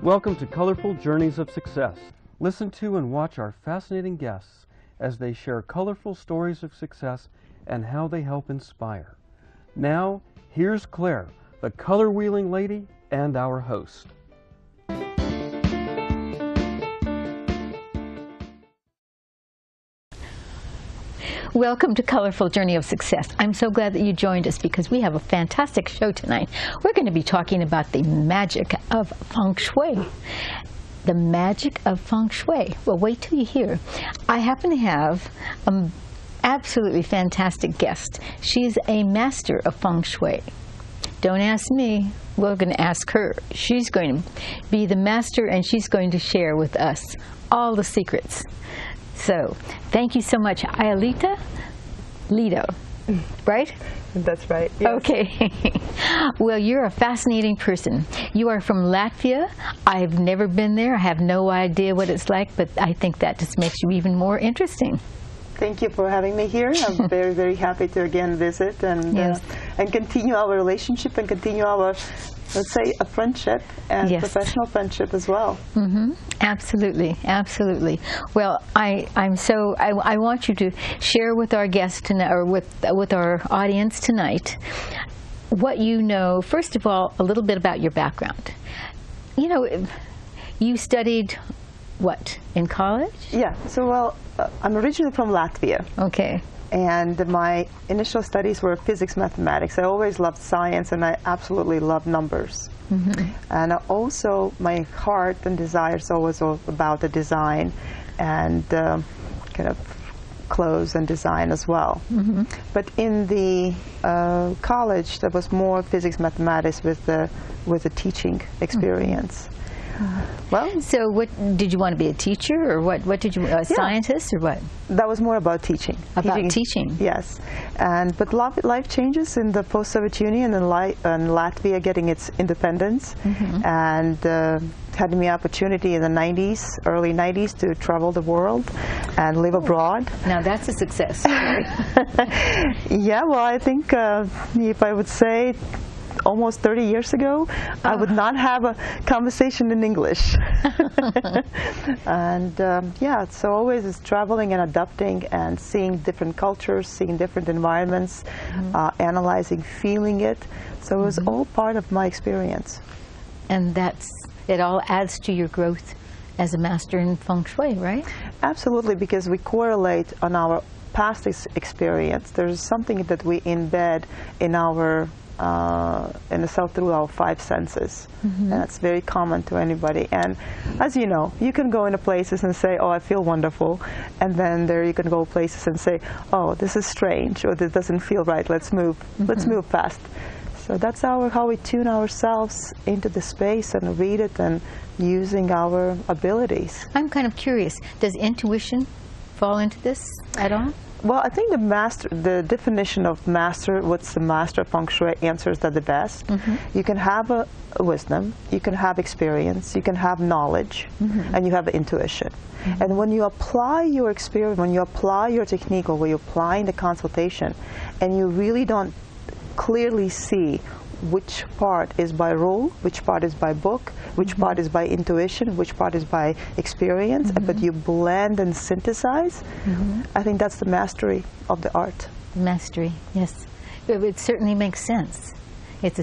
Welcome to Colorful Journeys of Success. Listen to and watch our fascinating guests as they share colorful stories of success and how they help inspire. Now, here's Claire, the color wheeling lady and our host. Welcome to Colorful Journey of Success. I'm so glad that you joined us because we have a fantastic show tonight. We're going to be talking about the magic of Feng Shui. The magic of Feng Shui. Well, wait till you hear. I happen to have an absolutely fantastic guest. She's a master of Feng Shui. Don't ask me. We're going to ask her. She's going to be the master, and she's going to share with us all the secrets. So, thank you so much, Aelita, Leto, right? That's right. Yes. Okay. Well, you're a fascinating person. You are from Latvia. I've never been there. I have no idea what it's like, but I think that just makes you even more interesting. Thank you for having me here. I'm very, very happy to again visit and and continue our relationship and continue our, let's say, a friendship and professional friendship as well. Mm-hmm. Absolutely, absolutely. Well, I want you to share with our guests tonight, or with our audience tonight, what you know. First of all, a little bit about your background. You know, you studied what in college? Yeah. So, well, I'm originally from Latvia. Okay. And my initial studies were physics, mathematics. I always loved science, and I absolutely loved numbers. Mm-hmm. And also, my heart and desires always about the design and kind of clothes and design as well. Mm-hmm. But in the college, there was more physics, mathematics with the teaching experience. Mm-hmm. Well, so what did you want to be, a teacher, or what did you, a scientist, or what? That was more about teaching. About teaching. Yes, but life changes in the post-Soviet Union and Latvia getting its independence, and had me opportunity in the 90s, early 90s, to travel the world and live abroad. Now that's a success. Yeah, well, I think if I would say, almost 30 years ago, I would not have a conversation in English. And yeah, so always is traveling and adapting and seeing different cultures, seeing different environments, analyzing, feeling it. So it was all part of my experience. And it all adds to your growth as a master in Feng Shui, right? Absolutely, because we correlate on our past experience. There's something that we embed in our in the self through our five senses. And that's very common to anybody. And as you know, you can go into places and say, oh, I feel wonderful. And then there you can go places and say, oh, this is strange, or this doesn't feel right, let's move. Let's move fast. So that's how we tune ourselves into the space and read it and using our abilities. I'm kind of curious, does intuition fall into this at all? Well, I think the definition of master, what's the master of Feng Shui, answers that the best. You can have a wisdom, you can have experience, you can have knowledge, and you have intuition. And when you apply your experience, when you apply your technique, or when you apply in the consultation, and you really don't clearly see which part is by rule, which part is by book, which part is by intuition, which part is by experience, but you blend and synthesize, I think that's the mastery of the art. Mastery, yes. It certainly makes sense. It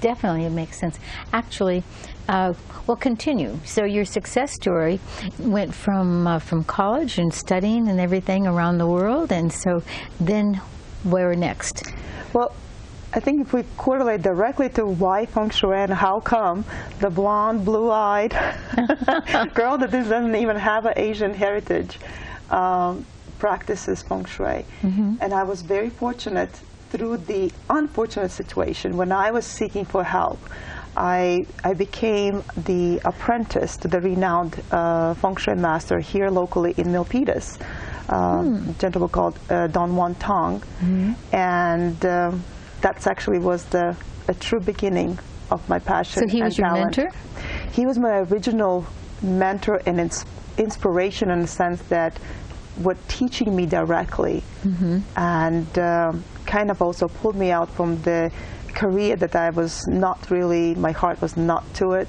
definitely makes sense. Actually, well, continue. So your success story went from college and studying and everything around the world, and so then where next? Well, I think if we correlate directly to why Feng Shui and how come the blonde, blue-eyed girl that doesn't even have an Asian heritage practices Feng Shui. And I was very fortunate through the unfortunate situation when I was seeking for help. I became the apprentice to the renowned Feng Shui master here locally in Milpitas, a gentleman called Don Juan Tong. And that actually was a true beginning of my passion. So he was your mentor? He was my original mentor and inspiration, in the sense that were teaching me directly, and kind of also pulled me out from the career that I was not really, my heart was not to it,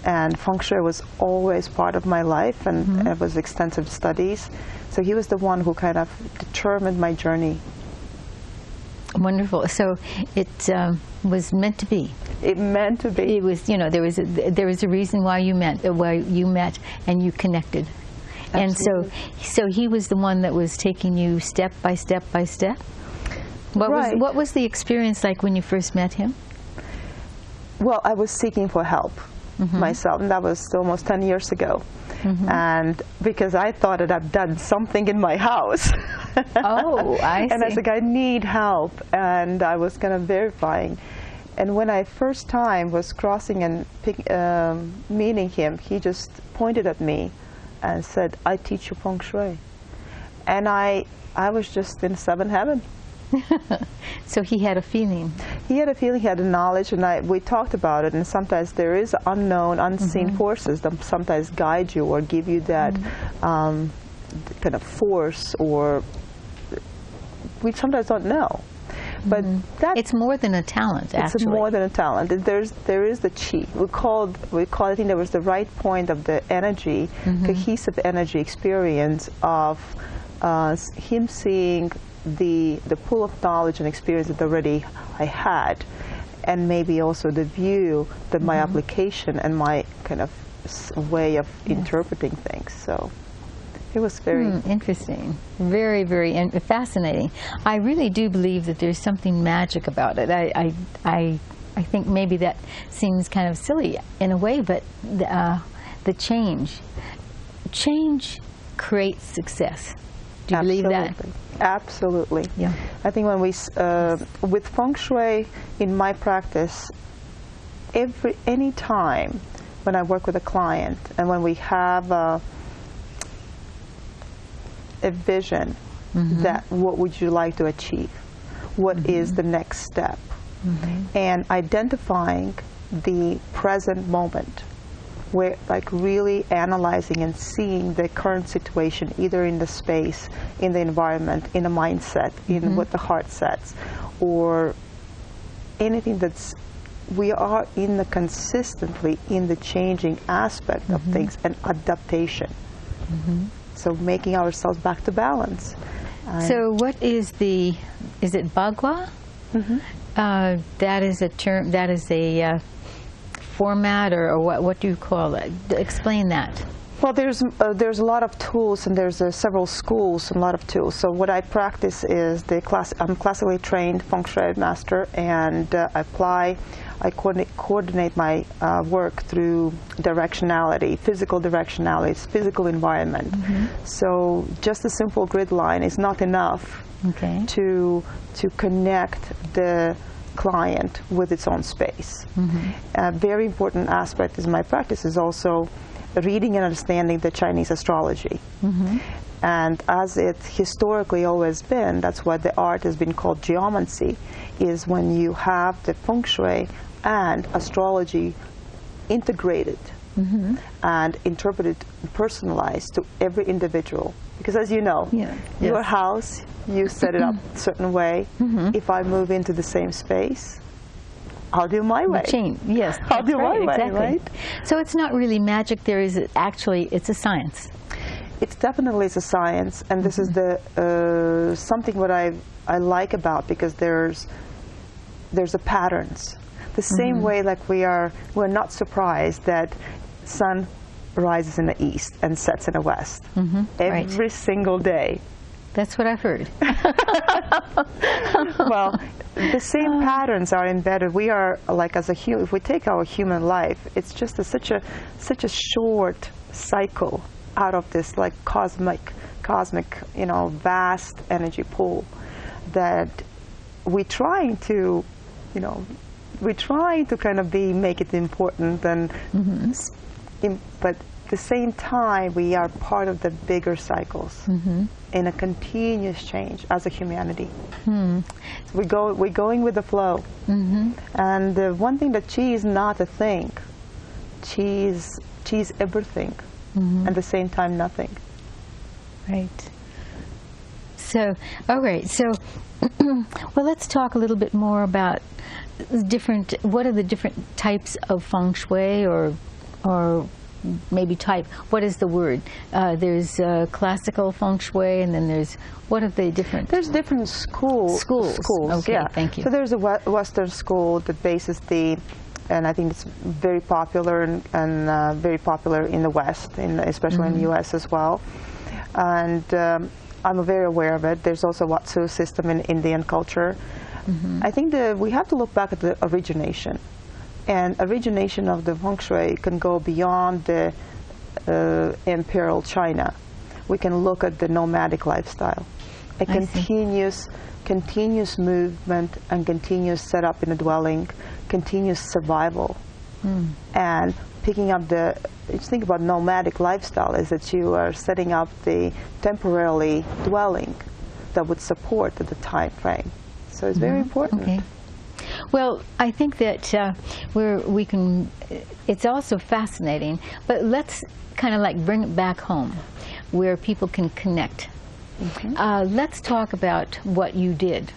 and Feng Shui was always part of my life, and it was extensive studies. So he was the one who kind of determined my journey. Wonderful. So it was meant to be. It meant to be. It was, you know, there was a reason why you met and you connected. Absolutely. And so he was the one that was taking you step by step by step. What was the experience like when you first met him? Well, I was seeking for help myself, and that was almost 10 years ago. And because I thought that I'd done something in my house. Oh, I see. And I was like, I need help, and I was kind of verifying. And when I first time was crossing and meeting him, he just pointed at me and said, I teach you Feng Shui. And I was just in seventh heaven. So he had a feeling. He had a feeling, he had a knowledge, and we talked about it, and sometimes there is unknown, unseen forces that sometimes guide you or give you that kind of force, or we sometimes don't know. But it's more than a talent, actually. It's more than a talent. There is the chi. We call it, I think there was the right point of the energy, cohesive energy experience of him seeing the pool of knowledge and experience that already I had, and maybe also the view that my application and my kind of way of interpreting things. So it was very interesting, very, very fascinating. I really do believe that there's something magic about it. I think maybe that seems kind of silly in a way, but the change creates success. Do you believe that? Absolutely. Yeah. I think when we, with Feng Shui in my practice, any time when I work with a client and when we have a vision that what would you like to achieve, what is the next step, and identifying the present moment, where like really analyzing and seeing the current situation, either in the space, in the environment, in the mindset, in what the heart sets, or anything that's, we are in the consistently in the changing aspect of things and adaptation. So making ourselves back to balance. So what is is it Bagua? That is a term, that is a format, or what do you call it? Explain that. Well, there's a lot of tools, and there's several schools and a lot of tools. So what I practice is I'm classically trained Feng Shui master, and I coordinate my work through directionality, physical physical environment. So just a simple grid line is not enough to connect the client with its own space. A very important aspect in my practice is also reading and understanding the Chinese astrology. And as it historically always been, that's why the art has been called geomancy, is when you have the Feng Shui and astrology integrated and interpreted, personalized to every individual. Because as you know, your house, you set it up a certain way. If I move into the same space, I'll do my way. Yes, I'll do my way, exactly. right? So it's not really magic. There is actually, it's a science. It's definitely a science, and this is the something what I like about, because there's a patterns. The same way, like we're not surprised that sun rises in the east and sets in the west every single day. That's what I've heard. Well, the same patterns are embedded. We are like, as a human, if we take our human life, it's just such a short cycle out of this like cosmic, vast energy pool that we're trying to, kind of make it important, and but at the same time we are part of the bigger cycles in a continuous change as a humanity. So we're going with the flow. And the one thing that chi is not a thing. Chi is everything, at the same time nothing. Right. So, all right. So, well, let's talk a little bit more about what are the different types of Feng Shui, or or maybe type, what is the word? There's classical feng shui, and then there's, what are the different? There's different schools. Okay, yeah. thank you. So there's a Western school that bases the, and I think it's very popular and very popular in the West, especially in the U.S. as well. And I'm very aware of it. There's also Watsu system in Indian culture. I think that we have to look back at the origination. And origination of the feng shui can go beyond the imperial China. We can look at the nomadic lifestyle, a continuous movement and continuous setup in a dwelling, continuous survival. And picking up the, just think about nomadic lifestyle is that you are setting up the temporarily dwelling that would support the time frame. So it's very important. Okay. Well, I think that we can, it's also fascinating, but let's kind of like bring it back home where people can connect. Let's talk about what you did.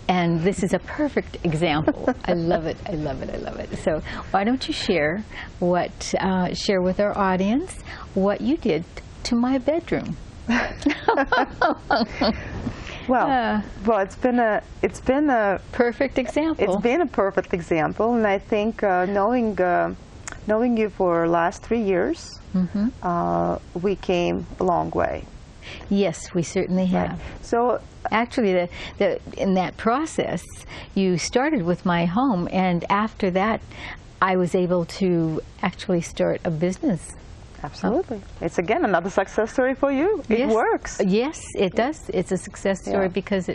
And this is a perfect example. I love it, I love it, I love it. So why don't you share share with our audience what you did to my bedroom? Well, it's been a perfect example. It's been a perfect example, and I think knowing you for the last 3 years, we came a long way. Yes, we certainly have. Right. So actually, in that process, you started with my home, and after that, I was able to actually start a business. Absolutely. It's, again, another success story for you. It works. Yes, it does. It's a success story because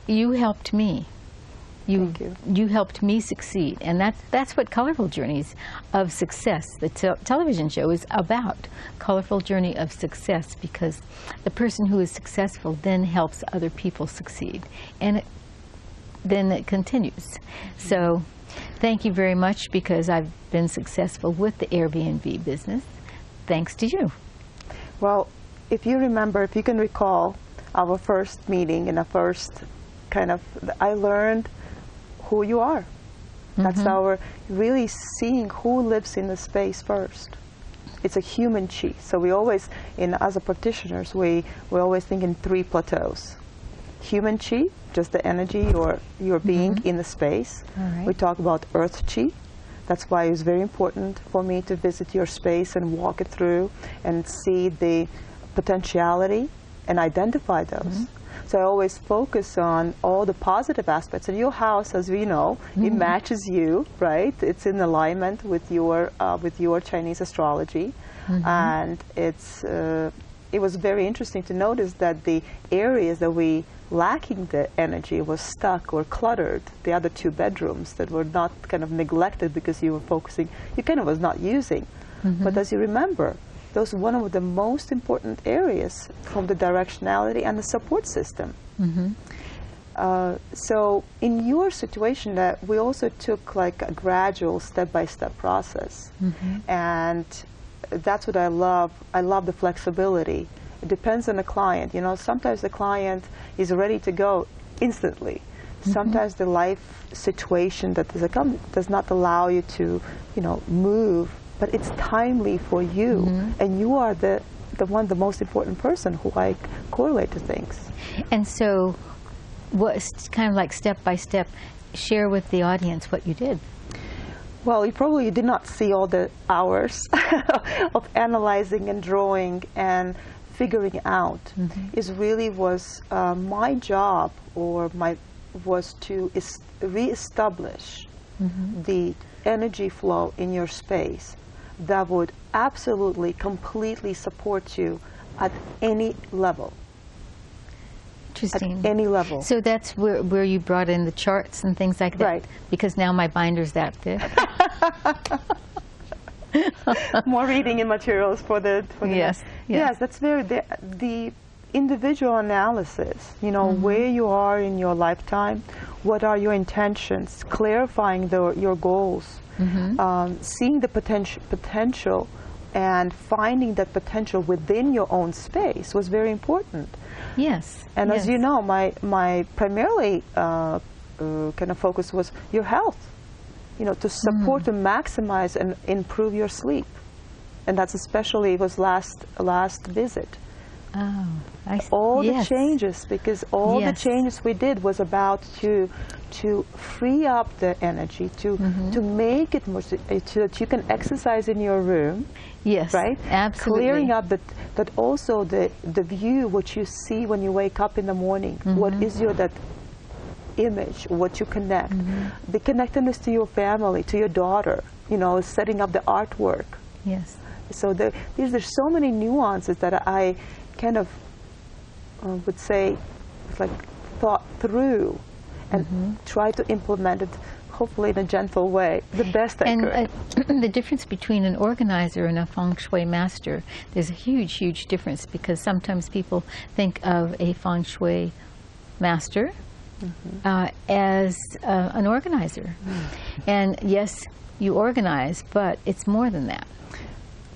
you helped me. Thank you. You helped me succeed. And that's what Colorful Journeys of Success, the television show, is about. Colorful Journey of Success, because the person who is successful then helps other people succeed. And then it continues. So thank you very much, because I've been successful with the Airbnb business. Thanks to you. Well, if you can recall our first meeting and the first I learned who you are. That's our really seeing who lives in the space first. It's a human chi. So we always, as a practitioners, we always think in 3 plateaus. Human chi, just the energy or your being in the space. We talk about earth chi. That's why it's very important for me to visit your space and walk it through and see the potentiality and identify those. So I always focus on all the positive aspects. And your house, as we know, it matches you, right? It's in alignment with your Chinese astrology. And it was very interesting to notice that the areas that we lacking the energy was stuck or cluttered, the other 2 bedrooms that were not kind of neglected because you were focusing, you kind of was not using. But as you remember, those are one of the most important areas from the directionality and the support system. So in your situation, that we also took like a gradual step-by-step process. And that's what I love. I love the flexibility. It depends on the client. You know, sometimes the client is ready to go instantly. Sometimes the life situation that does not allow you to, move, but it's timely for you. And you are the most important person who I correlate to things. And so what's kind of like step by step, share with the audience what you did. Well, you probably did not see all the hours of analyzing and drawing and figuring out. Is really was my job, was to reestablish the energy flow in your space that would absolutely, completely support you at any level. Interesting. At any level. So that's where you brought in the charts and things like that? Right. Because now my binder's that thick. More reading and materials for the yes. Yes, that's very, the individual analysis, where you are in your lifetime, what are your intentions, clarifying your goals, seeing the potential and finding that potential within your own space was very important. Yes. And as you know, my primarily kind of focus was your health, to support and maximize and improve your sleep. and that's especially, it was last visit. Oh, I see. All Yes. the changes, because all Yes. the changes we did was about to free up the energy, to make it more, so that you can exercise in your room. Yes, Right? absolutely. Clearing up that also the view, what you see when you wake up in the morning, what is your that image, what you connect, the connectedness to your family, to your daughter, you know, setting up the artwork. Yes. So there's so many nuances that I kind of would say, like, thought through and try to implement it, hopefully in a gentle way, the best I could. The difference between an organizer and a Feng Shui master, there's a huge, huge difference, because sometimes people think of a Feng Shui master as an organizer. And yes, you organize, but it's more than that.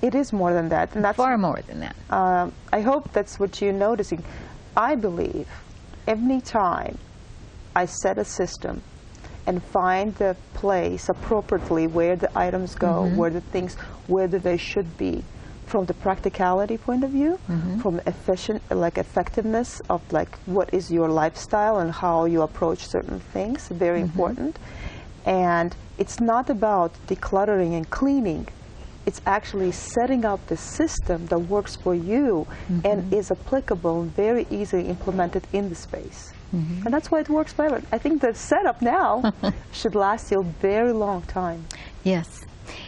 It is more than that. And that's Far more than that. I hope that's what you're noticing. I believe every time I set a system and find the place appropriately where the items go, where the things, where they should be, from the practicality point of view, from effectiveness of like what is your lifestyle and how you approach certain things, very important. And it's not about decluttering and cleaning. It's actually setting up the system that works for you and is applicable and very easily implemented in the space. And that's why it works forever. I think the setup now should last you a very long time. Yes.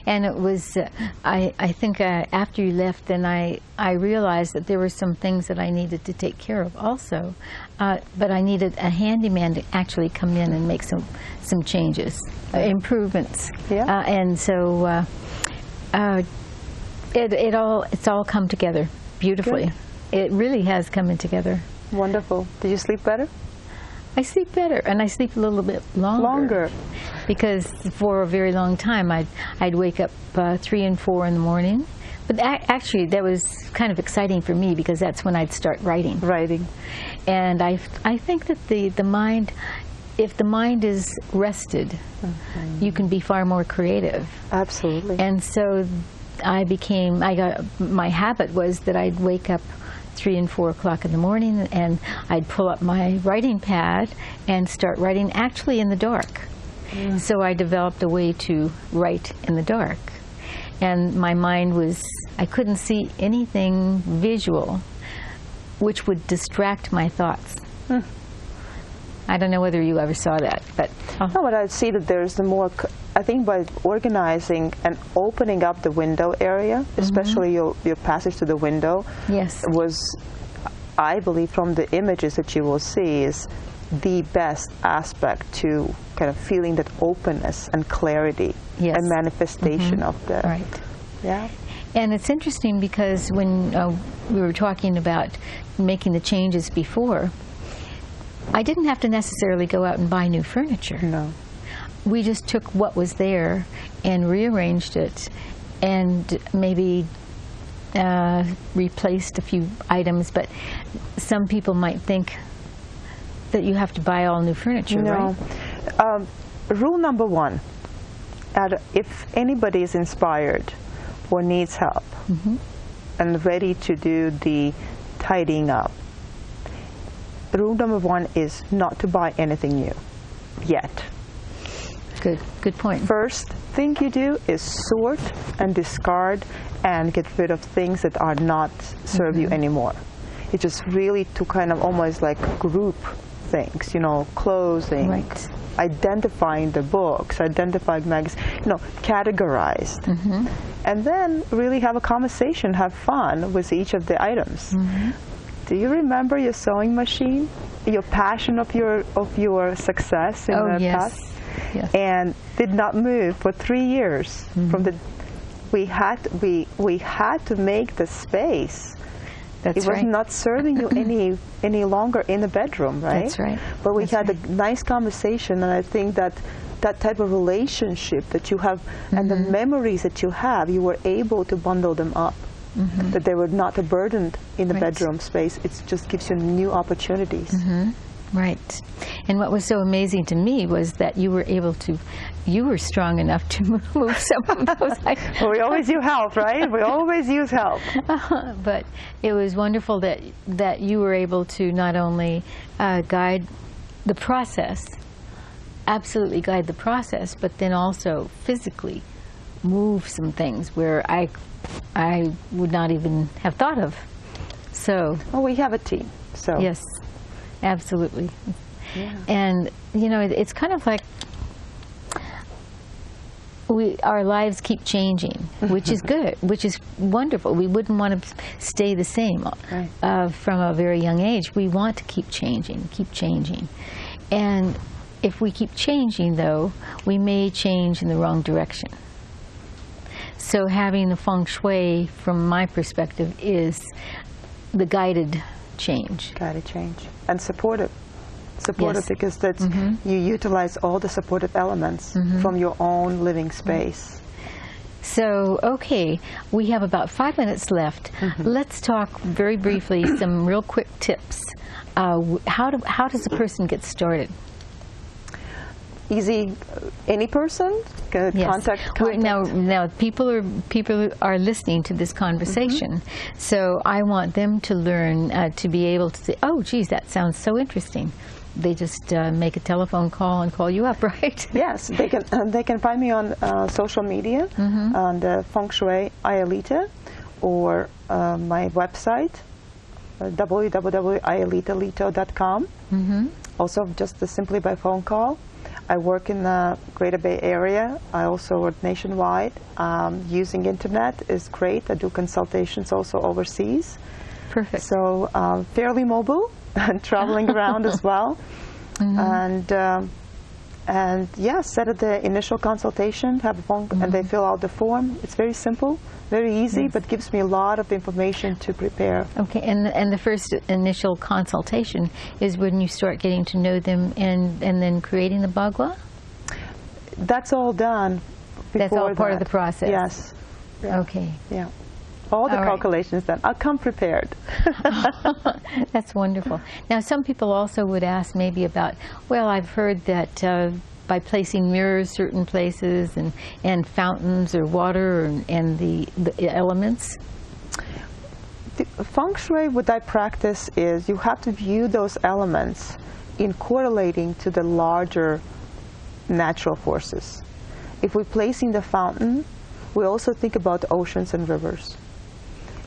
And it was, I think after you left, then I realized that there were some things that I needed to take care of also. But I needed a handyman to actually come in and make some changes, improvements. Yeah. And so it's all come together beautifully. Good. It really has come in together. Wonderful. Did you sleep better? I sleep better, and I sleep a little bit longer. Because for a very long time, I'd wake up 3 and 4 in the morning. But actually, that was kind of exciting for me, because that's when I'd start writing. And I think that the mind, if the mind is rested, you can be far more creative. Absolutely. And so my habit was that I'd wake up 3 and 4 o'clock in the morning, and I'd pull up my writing pad and start writing, actually in the dark. So I developed a way to write in the dark. And my mind I couldn't see anything visual which would distract my thoughts. I don't know whether you ever saw that, but... No, but I see that there's I think by organizing and opening up the window area, especially your passage to the window, was, I believe, from the images that you will see, is the best aspect to kind of feeling that openness and clarity and manifestation of the... Right. Yeah. And it's interesting, because when we were talking about making the changes before, I didn't have to necessarily go out and buy new furniture. No. We just took what was there and rearranged it, and maybe replaced a few items. But some people might think that you have to buy all new furniture, right? No. Rule number 1, if anybody is inspired or needs help and ready to do the tidying up, rule number 1 is not to buy anything new yet. Good point. First thing you do is sort and discard and get rid of things that are not serve you anymore. It's just really to kind of almost like group things, you know, clothing, identifying the books, identifying magazines, you know, categorized. And then really have a conversation, have fun with each of the items. Do you remember your sewing machine, your passion of your success in the past? Yes. And did not move for 3 years. From we had to make the space. That's it was not serving you any longer in the bedroom, right? That's right. But we had a nice conversation, and I think that type of relationship that you have and the memories that you have, you were able to bundle them up. That they were not a burden in the bedroom space. It just gives you new opportunities. Right. And what was so amazing to me was that you were strong enough to move some of those items. Well, we always use help, right? We always use help. But it was wonderful that you were able to not only guide the process, absolutely guide the process, but then also physically move some things where I would not even have thought of. So. Well, we have a team, so. Yes, absolutely. Yeah. And you know, it's kind of like our lives keep changing, which is good, which is wonderful. We wouldn't want to stay the same from a very young age. We want to keep changing. And if we keep changing, though, we may change in the wrong direction. So having the Feng Shui, from my perspective, is the guided change. Guided change. And supportive. Supportive, Yes. because that's, you utilize all the supportive elements from your own living space. So, okay, we have about 5 minutes left. Let's talk very briefly some real quick tips. How does a person get started? Easy, any person can contact. Now people are listening to this conversation, so I want them to learn to be able to say, "Oh, geez, that sounds so interesting." They just make a telephone call and call you up, right? Yes, they can find me on social media on the Feng Shui Aelita, or my website www.aelitaleto.com. Also, just simply by phone call. I work in the Greater Bay Area. I also work nationwide. Using internet is great. I do consultations also overseas. Perfect. So fairly mobile and traveling around as well. And yeah, set up the initial consultation, have a phone, and they fill out the form. It's very simple, very easy, but gives me a lot of information to prepare. Okay, and the first initial consultation is when you start getting to know them and then creating the bagua? That's all done before. That's all part of the process? Yes. Yeah. Okay. Yeah. All the calculations done. I'll come prepared. That's wonderful. Now, some people also would ask maybe about, well, I've heard that by placing mirrors certain places and fountains or water and the elements. The Feng Shui, what I practice is you have to view those elements in correlating to the larger natural forces. If we're placing the fountain, we also think about the oceans and rivers.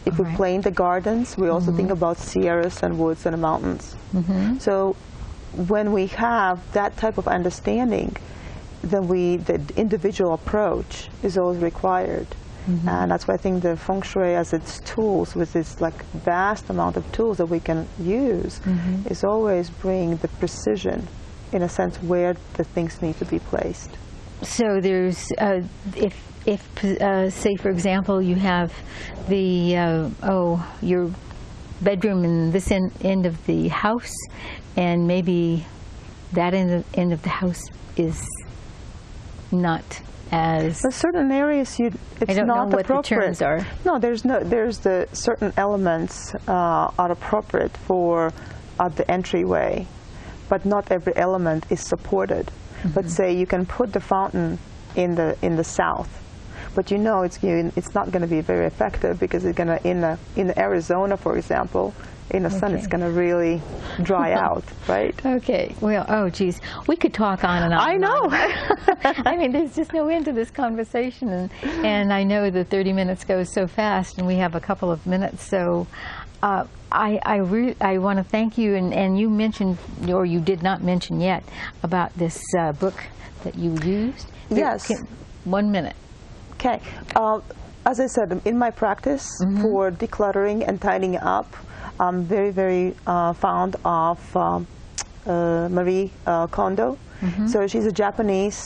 If we play in the gardens, we also think about sierras and woods and mountains. So when we have that type of understanding, then the individual approach is always required. And that's why I think the Feng Shui as its tools, with its like vast amount of tools that we can use, is always bring the precision, in a sense, where the things need to be placed. So there's, if say for example you have the your bedroom in this end of the house, and maybe that end of the house is not as. For certain areas, it's I don't not know what appropriate. the terms are. No, there's the certain elements are appropriate for the entryway, but not every element is supported. But say you can put the fountain in the south, but you know it's not going to be very effective, because it's going to in Arizona, for example, in the sun it's going to really dry out, right? Okay. Well, oh geez, we could talk on and on. I know. I mean, there's just no end to this conversation, and I know the 30 minutes goes so fast, and we have a couple of minutes, so. I want to thank you, and you mentioned, or you did not mention yet, about this book that you used. Yes. 1 minute. Okay. As I said, in my practice for decluttering and tidying up, I'm very, very fond of Marie Kondo. So she's a Japanese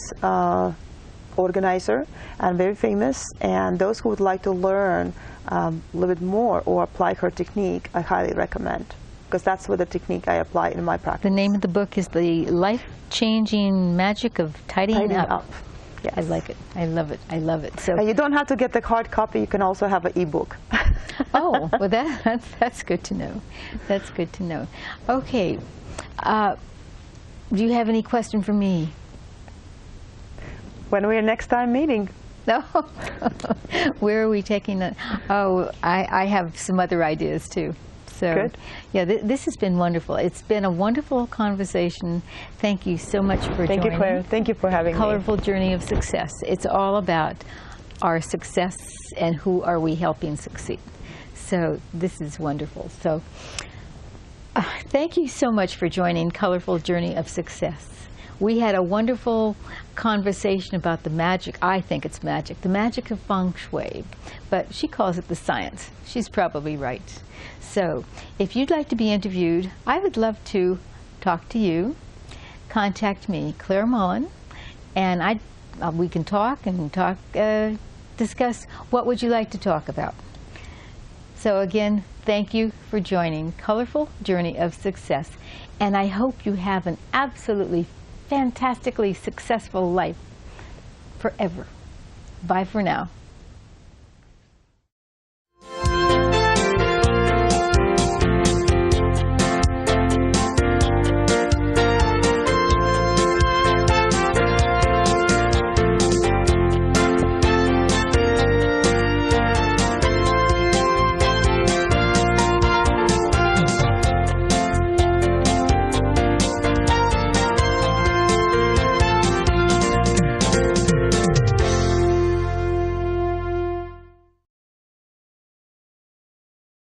organizer and very famous, and those who would like to learn a little bit more or apply her technique, I highly recommend, because that's what the technique I apply in my practice. The name of the book is The Life-Changing Magic of Tidying Up. Yes. I like it. I love it. I love it. So And you don't have to get the hard copy. You can also have an ebook. oh, well, that's good to know. That's good to know. Okay. Do you have any question for me? When we're next time meeting. No. Where are we taking that? Oh, I have some other ideas too. So, good. Yeah, this has been wonderful. It's been a wonderful conversation. Thank you so much for joining. Thank you, Claire. Thank you for having me. Colorful Journey of Success. It's all about our success and who are we helping succeed. So this is wonderful. So thank you so much for joining Colorful Journey of Success. We had a wonderful conversation about the magic. I think it's magic, the magic of Feng Shui, but she calls it the science. She's probably right. So if you'd like to be interviewed, I would love to talk to you. Contact me, Clare Mullin, and we can talk and discuss what would you like to talk about. So again, thank you for joining Colorful Journey of Success, and I hope you have an absolutely fantastically successful life forever. Bye for now.